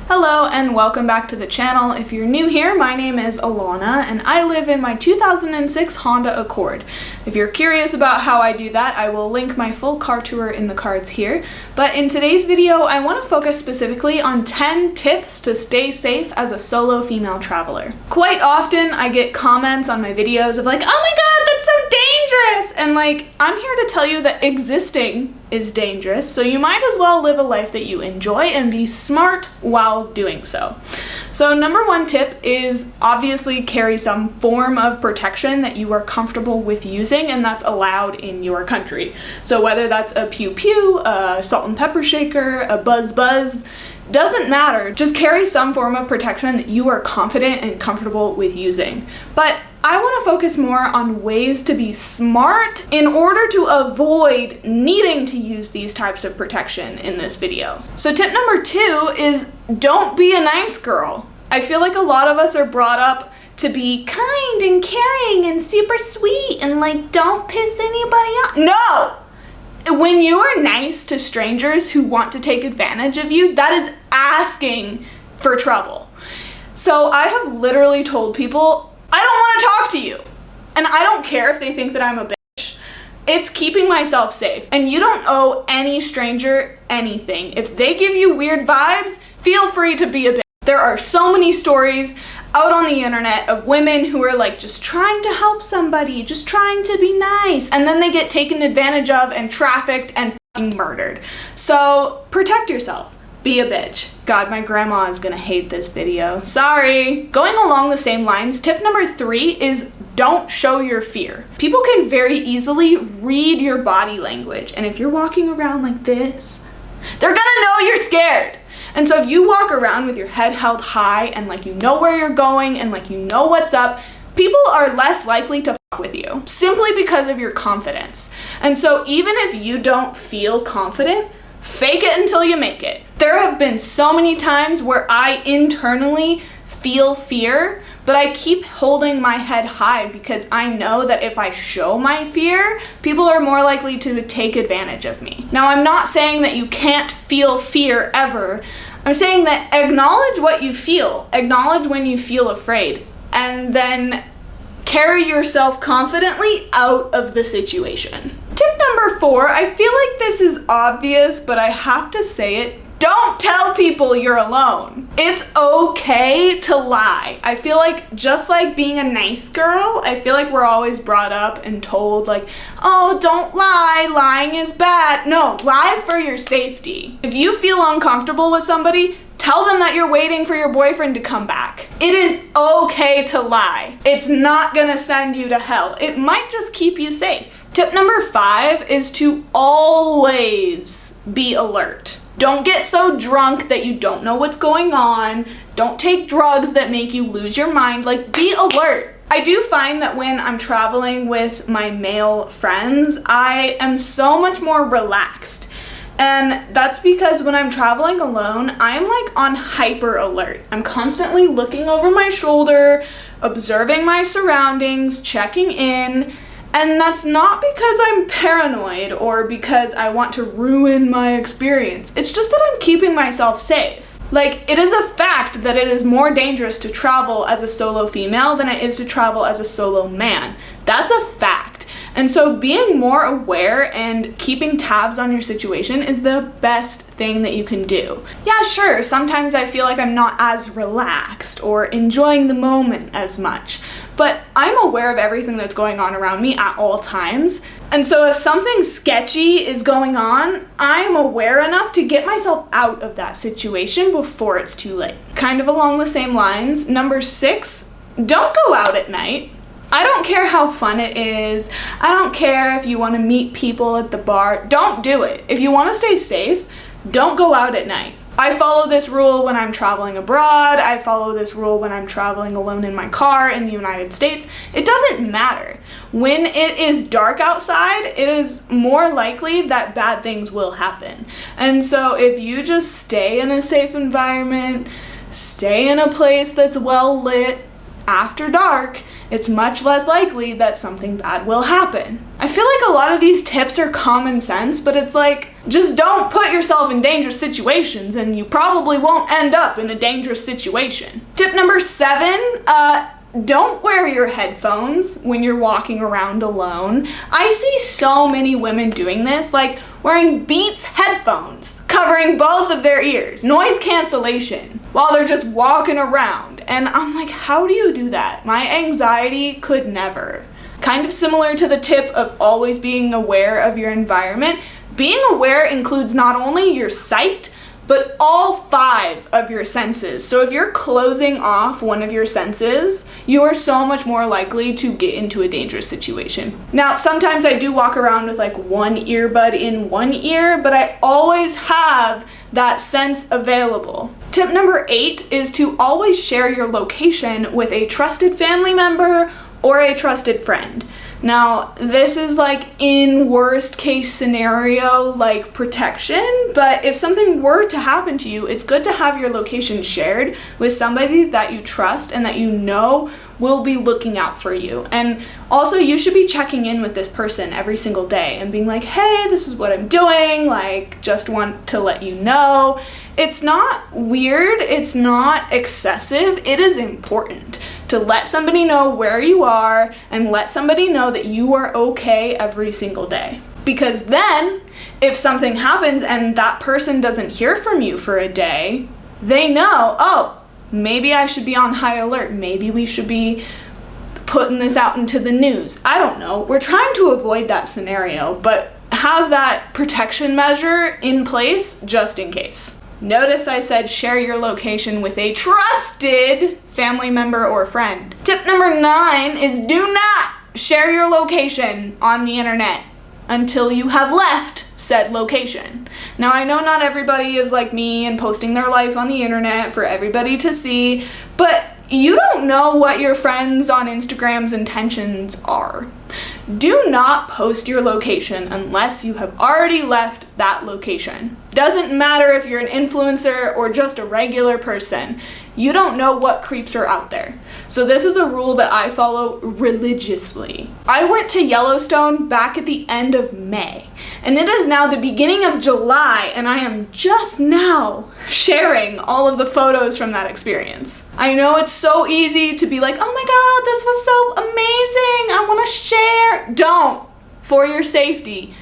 Hello and welcome back to the channel. If you're new here, my name is Alana and I live in my 2006 Honda Accord. If you're curious about how I do that, I will link my full car tour in the cards here. But in today's video, I want to focus specifically on 10 tips to stay safe as a solo female traveler. Quite often I get comments on my videos of like, oh my god, that's so dangerous! And like, I'm here to tell you that existing is dangerous, so you might as well live a life that you enjoy and be smart while doing so. So number one tip is obviously carry some form of protection that you are comfortable with using and that's allowed in your country. So whether that's a pew pew, a salt and pepper shaker, a buzz buzz, doesn't matter. Just carry some form of protection that you are confident and comfortable with using. But I want to focus more on ways to be smart in order to avoid needing to use these types of protection in this video. So tip number 2 is don't be a nice girl. I feel like a lot of us are brought up to be kind and caring and super sweet and like don't piss anybody off. No! When you are nice to strangers who want to take advantage of you, that is asking for trouble. So I have literally told people, I don't want to talk to you. And I don't care if they think that I'm a bitch. It's keeping myself safe. And you don't owe any stranger anything. If they give you weird vibes, feel free to be a bitch. There are so many stories out on the internet of women who are like just trying to help somebody, just trying to be nice, and then they get taken advantage of and trafficked and fucking murdered. So protect yourself. Be a bitch. God, my grandma is gonna hate this video. Sorry. Going along the same lines, tip number 3 is don't show your fear. People can very easily read your body language, and if you're walking around like this, they're gonna know you're scared. And so if you walk around with your head held high and like you know where you're going and like you know what's up, people are less likely to fuck with you simply because of your confidence. And so even if you don't feel confident, fake it until you make it. There have been so many times where I internally feel fear, but I keep holding my head high because I know that if I show my fear, people are more likely to take advantage of me. Now, I'm not saying that you can't feel fear ever. I'm saying that acknowledge what you feel, acknowledge when you feel afraid, and then carry yourself confidently out of the situation. Tip number 4, I feel like this is obvious, but I have to say it. Don't tell people you're alone. It's okay to lie. I feel like just like being a nice girl, I feel like we're always brought up and told like, oh, don't lie, lying is bad. No, lie for your safety. If you feel uncomfortable with somebody, tell them that you're waiting for your boyfriend to come back. It is okay to lie. It's not gonna send you to hell. It might just keep you safe. Tip number 5 is to always be alert. Don't get so drunk that you don't know what's going on. Don't take drugs that make you lose your mind. Like, be alert. I do find that when I'm traveling with my male friends, I am so much more relaxed. And that's because when I'm traveling alone, I'm like on hyper alert. I'm constantly looking over my shoulder, observing my surroundings, checking in. And that's not because I'm paranoid or because I want to ruin my experience. It's just that I'm keeping myself safe. Like, it is a fact that it is more dangerous to travel as a solo female than it is to travel as a solo man. That's a fact. And so being more aware and keeping tabs on your situation is the best thing that you can do. Yeah, sure, sometimes I feel like I'm not as relaxed or enjoying the moment as much, but I'm aware of everything that's going on around me at all times. And so if something sketchy is going on, I'm aware enough to get myself out of that situation before it's too late. Kind of along the same lines, number 6, don't go out at night. I don't care how fun it is. I don't care if you want to meet people at the bar. Don't do it. If you want to stay safe, don't go out at night. I follow this rule when I'm traveling abroad. I follow this rule when I'm traveling alone in my car in the United States. It doesn't matter. When it is dark outside, it is more likely that bad things will happen. And so if you just stay in a safe environment, stay in a place that's well lit after dark, it's much less likely that something bad will happen. I feel like a lot of these tips are common sense, but it's like, just don't put yourself in dangerous situations and you probably won't end up in a dangerous situation. Tip number 7, don't wear your headphones when you're walking around alone. I see so many women doing this, like wearing Beats headphones, covering both of their ears, noise cancellation, while they're just walking around. And I'm like, how do you do that? My anxiety could never. Kind of similar to the tip of always being aware of your environment, being aware includes not only your sight, but all 5 of your senses. So if you're closing off one of your senses, you are so much more likely to get into a dangerous situation. Now, sometimes I do walk around with like one earbud in one ear, but I always have that sense available. Tip number 8 is to always share your location with a trusted family member or a trusted friend. Now, this is like in worst case scenario, like protection, but if something were to happen to you, it's good to have your location shared with somebody that you trust and that you know will be looking out for you. And also, you should be checking in with this person every single day and being like, hey, this is what I'm doing, like, just want to let you know. It's not weird, it's not excessive, it is important to let somebody know where you are and let somebody know that you are okay every single day. Because then, if something happens and that person doesn't hear from you for a day, they know, oh, maybe I should be on high alert, maybe we should be putting this out into the news. I don't know. We're trying to avoid that scenario, but have that protection measure in place just in case. Notice I said share your location with a trusted family member or friend. Tip number 9 is do not share your location on the internet until you have left said location. Now, I know not everybody is like me and posting their life on the internet for everybody to see, but you don't know what your friends on Instagram's intentions are. Do not post your location unless you have already left that location. Doesn't matter if you're an influencer or just a regular person. You don't know what creeps are out there. So this is a rule that I follow religiously. I went to Yellowstone back at the end of May, and it is now the beginning of July, and I am just now sharing all of the photos from that experience. I know it's so easy to be like, oh my God, this was so amazing, I want to share. Don't. For your safety,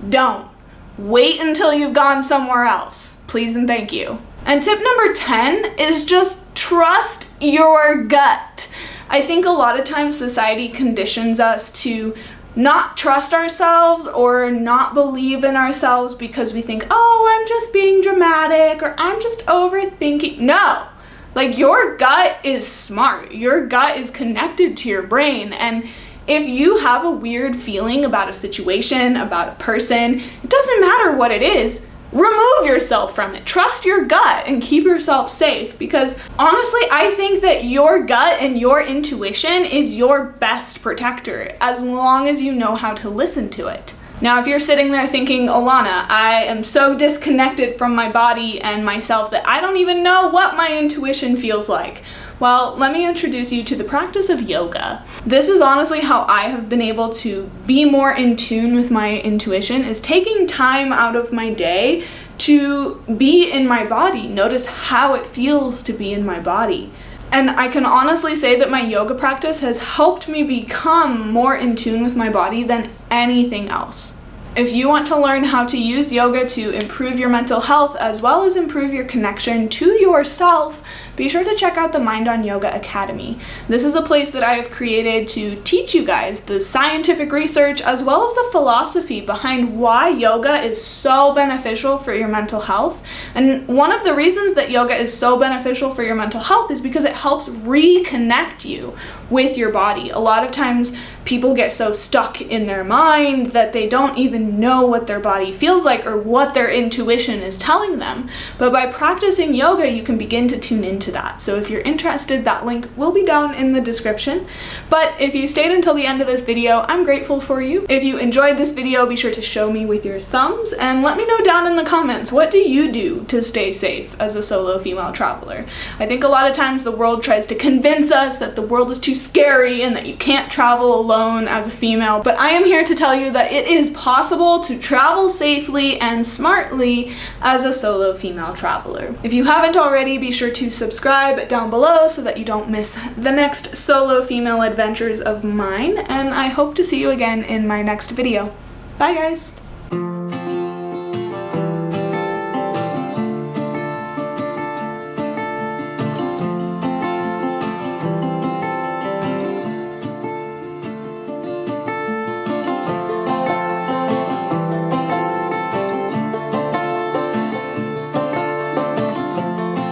don't. Wait until you've gone somewhere else. Please and thank you. And tip number 10 is just trust your gut. I think a lot of times society conditions us to not trust ourselves or not believe in ourselves because we think, oh, I'm just being dramatic or I'm just overthinking. No, like your gut is smart. Your gut is connected to your brain. And if you have a weird feeling about a situation, about a person, it doesn't matter what it is. Remove yourself from it. Trust your gut and keep yourself safe, because honestly, I think that your gut and your intuition is your best protector as long as you know how to listen to it. Now, if you're sitting there thinking, Alana, I am so disconnected from my body and myself that I don't even know what my intuition feels like. Well, let me introduce you to the practice of yoga. This is honestly how I have been able to be more in tune with my intuition, is taking time out of my day to be in my body, notice how it feels to be in my body. And I can honestly say that my yoga practice has helped me become more in tune with my body than anything else. If you want to learn how to use yoga to improve your mental health as well as improve your connection to yourself, be sure to check out the Mind on Yoga Academy. This is a place that I have created to teach you guys the scientific research as well as the philosophy behind why yoga is so beneficial for your mental health. And one of the reasons that yoga is so beneficial for your mental health is because it helps reconnect you with your body. A lot of times people get so stuck in their mind that they don't even know what their body feels like or what their intuition is telling them. But by practicing yoga, you can begin to tune into to that. So if you're interested, that link will be down in the description. But if you stayed until the end of this video, I'm grateful for you. If you enjoyed this video, be sure to show me with your thumbs and let me know down in the comments, what do you do to stay safe as a solo female traveler? I think a lot of times the world tries to convince us that the world is too scary and that you can't travel alone as a female, but I am here to tell you that it is possible to travel safely and smartly as a solo female traveler. If you haven't already, be sure to subscribe down below so that you don't miss the next solo female adventures of mine, and I hope to see you again in my next video. Bye guys!